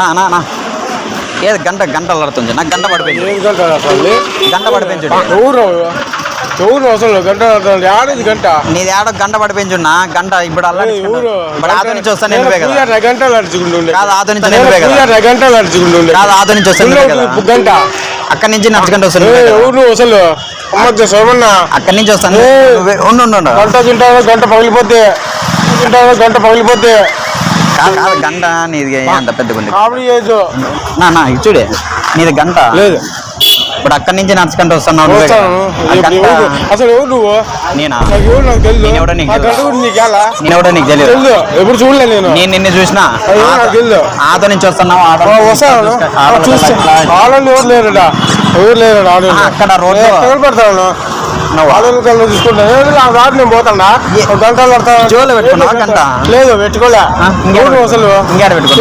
అన్నా అన్నా ఏది గంట గంట అల్లాడుతుంది నాకు గంట పడిపోయింది గంట పడిపోయింది ఎవరు అసలు గంట ఆడేది గంట నీది ఆడ గంట పడిపోయింది చూడన్నా గంట ఇప్పుడు ఇప్పుడు ఆదో నుంచి వస్తాను గంటలు అడుచుకుంటుండే కాదు ఆదో నుంచి గంటలు అడుచుకుంటుండే కాదు ఆదో నుంచి వస్తాను గంట అక్కడి నుంచి నడుచుకుంటూ వస్తాను ఎవరు అసలు అక్కడి నుంచి వస్తాను గంట తింటావా గంట పగిలిపోతే గంట పగిలిపోతే కాదు గంట నీది అంత పెద్ద కామెడీ చూడే నీది గంట లేదు ఇప్పుడు అక్కడి నుంచి నడుచుకుంటూ వస్తున్నావు అసలు ఎవరు నువ్వు నేనా నేనెవడో నీకు తెలియదు ఎప్పుడు చూడలే నేను నిన్ను చూసినా ఆటో నుంచి వస్తున్నావు ఎవరు లేరుడా ఎవరు లేరు అక్కడ రోడ్డు పెడతాను ఆడోళ్ళు చూసుకుంటా నేను పోతాడా గంటలు పడతాను జోలో పెట్టుకున్నావు గంట లేదు పెట్టుకోలే అసలు ఇంకేడ పెట్టుకో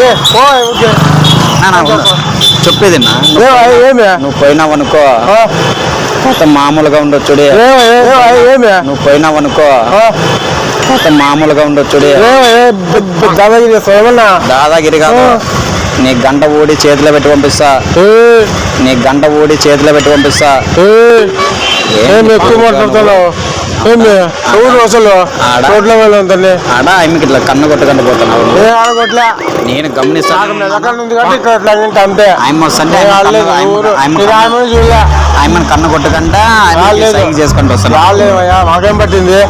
చెప్పేది నువ్వు పోయినావు అనుకో మొత్తం మామూలుగా ఉండొచ్చు నువ్వు పోయినావు అనుకో మొత్తం మామూలుగా ఉండొచ్చు దాదాగిరి కాదు నీ గంట ఊడి చేతిలో పెట్టి పంపిస్తా ఎక్కువ మాట్లాడుతున్నావు అసలు ఆడ ఆయనకి ఇట్లా కన్ను కొట్టకుండా పోతున్నావు నేను గమనిస్తాను అంతే ఆయన కన్ను కొట్టకుండా చేసుకుంటూ వస్తాను మాకేం పట్టింది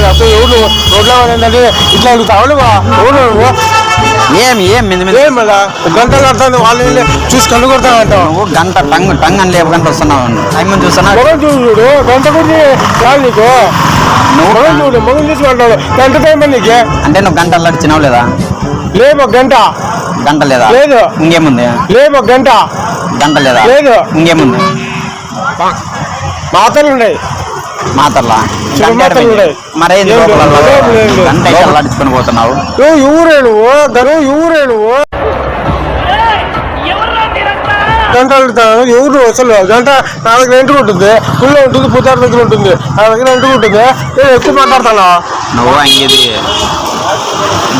అసలు ఎవరు రోడ్ల ఏంటంటే ఇట్లా అడుగుతావు గంటలు పడతాను వాళ్ళు చూసి కన్ను కొడతావు అంటావు నువ్వు గంట టంగ్ అని లేపగంట వస్తున్నావు ఆయన చూస్తున్నా చూడు గంట కొట్టి నీకు నువ్వు మొగం చూసి అంటావు గంట టైం నీకు అంటే నువ్వు గంట అల్లాడిచ్చినావు లేదా లేవు గంట లేదా లేదు ఇంకేముంది లేవు గంట లేదా లేదు ఇంకేముంది మాతలు ఉన్నాయి మరే గంట అల్లాడించుకొని పోతున్నావు ఊరే నువ్వు గంట అడుగుతాను ఎవరు అసలు గంట నా దగ్గర ఎంట్రీ ఉంటుంది పుల్ల ఉంటుంది పుత్తారు దగ్గర ఉంటుంది నా దగ్గర ఎంట్రీ ఉంటుంది నేను ఎక్కువ మాట్లాడతాను నువ్వు అంగేది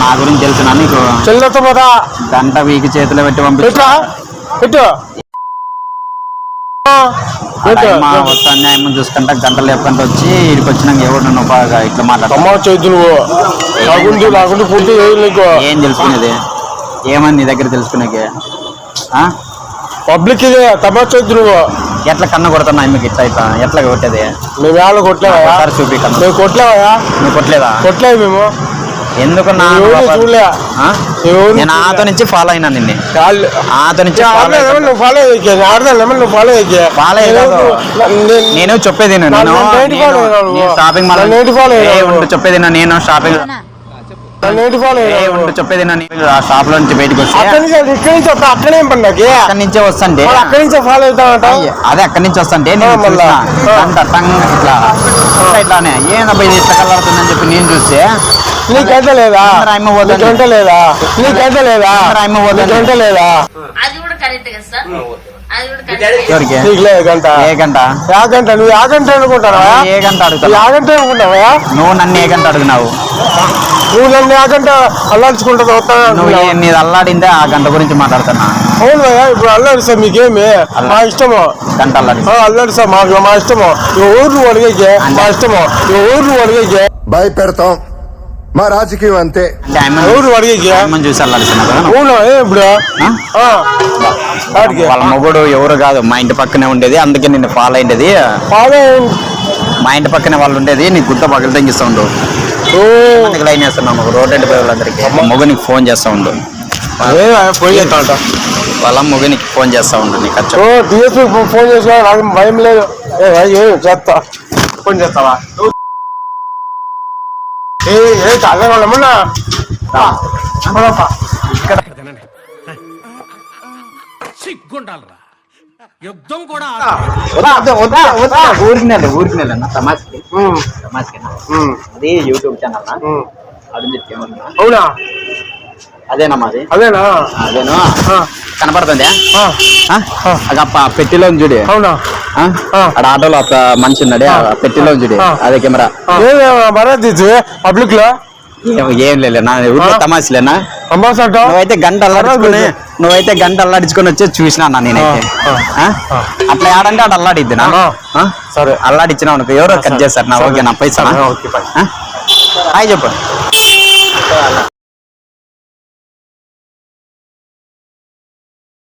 నా గురించి తెలుసునా నీకు చెల్లెతో పోతా గంట వీకి చేతిలో పెట్టి పంపిస్తా పెట్టు అన్యాయం చూసుకుంటా గంట లేకుండా వచ్చి ఇక్కడికి వచ్చినాక ఎవరు నన్ను బాగా ఇట్లా మాట్లాడు నువ్వు పూర్తి ఏం తెలుసుకునేది ఏమని నీ దగ్గర తెలుసుకునేకి పబ్లిక్ ఇదే తమాచొద్దు నువ్వు ఎట్లా కన్ను కొడుతున్నా ఆమెకి ఇట్లా ఇట్లా ఎట్లా కొట్టేది మేము వేళ కొట్టలేవా చూపి మేము కొట్టలేవా నువ్వు కొట్టలేదా కొట్టలేదు మేము ఎందుకు చూడలే నేను ఆతో నుంచి ఫాలో అయినా నిన్ను ఆతో నుంచి నేను చెప్పేది షాపింగ్ మాల్ చెప్పేది నేను షాపింగ్ చెప్పేది షాప్ లో నుంచి బయటకు వస్తే అక్కడి నుంచే వస్తుంటే అక్కడి నుంచే ఫాలో అవుతా అదే అక్కడి నుంచి వస్తుంటే ఇట్లానే ఏదబ్బా ఇది ఇట్లా కలరుతుందని చెప్పి నేను చూస్తే నీకైతే లేదా గంట లేదా నీకైతే లేదా గంట లేదా ఏ గంట నువ్వు ఆ గంట అనుకుంటావా ఏ గంట అడుగుతావు ఆ గంట అనుకుంటావా నువ్వు నన్ను ఏ గంట అడుగునావు నువ్వు నన్ను ఆ గంట అల్లాడుచుకుంటా నువ్వు నీది అల్లాడిందే ఆ గంట గురించి మాట్లాడుతున్నా అవును ఇప్పుడు అల్లాడిస్తా మీకేమి మా ఇష్టము గంట అల్లాడిస్తా మా ఇష్టము ఊరు అడిగే మా ఇష్టము ఊరు అడిగే భయపెడతాం మా రాజకీయం అంతే ఊరు అడిగే చూసి అల్లాడిస్తున్నా అవును ఇప్పుడు వాళ్ళ మొగుడు ఎవరు కాదు మా ఇంటి పక్కనే ఉండేది అందుకే నిన్ను ఫాలో అయింది మా ఇంటి పక్కనే వాళ్ళు ఉండేది నీకు గుర్త పగలు తెంగిస్తూ ఉండు లైన్ వేస్తున్నావు రోడ్ ఎండ్ వాళ్ళందరికీ మొగునికి ఫోన్ చేస్తా ఉండు వాళ్ళ మొగునికి ఫోన్ చేస్తా ఉండు నీకు ఫోన్ చేస్తా భయం లేదు చేస్తా ఫోన్ చేస్తావా వాళ్ళమన్నా ఇక్కడ సిగ్గుండాలరా యుద్ధం కూడా ఊరికి అది యూట్యూబ్ ఛానల్ అవునా అదేనా మాది అదేనా కనపడుతుంది పెట్టిలో చూడు అవునా అక్కడ ఆటోలో మనిషి ఉన్నాడు పెట్టిలో చూడు అదే కెమెరా పబ్లిక్ లో ఏం లేదు నా ఊర్లో తమాషలేనా నువ్వైతే గంట అల్లాడుకుని నువ్వైతే గంట అల్లాడించుకొని వచ్చి చూసినా అన్న నేనైతే అట్లా ఆడంటే ఆడ అల్లాడిద్ది నా సరే అల్లాడిచ్చినావు అనుకో ఎవరో కట్ చేస్తారు నా ఓకే నా పైసా ఓకే హాయ్ చెప్పు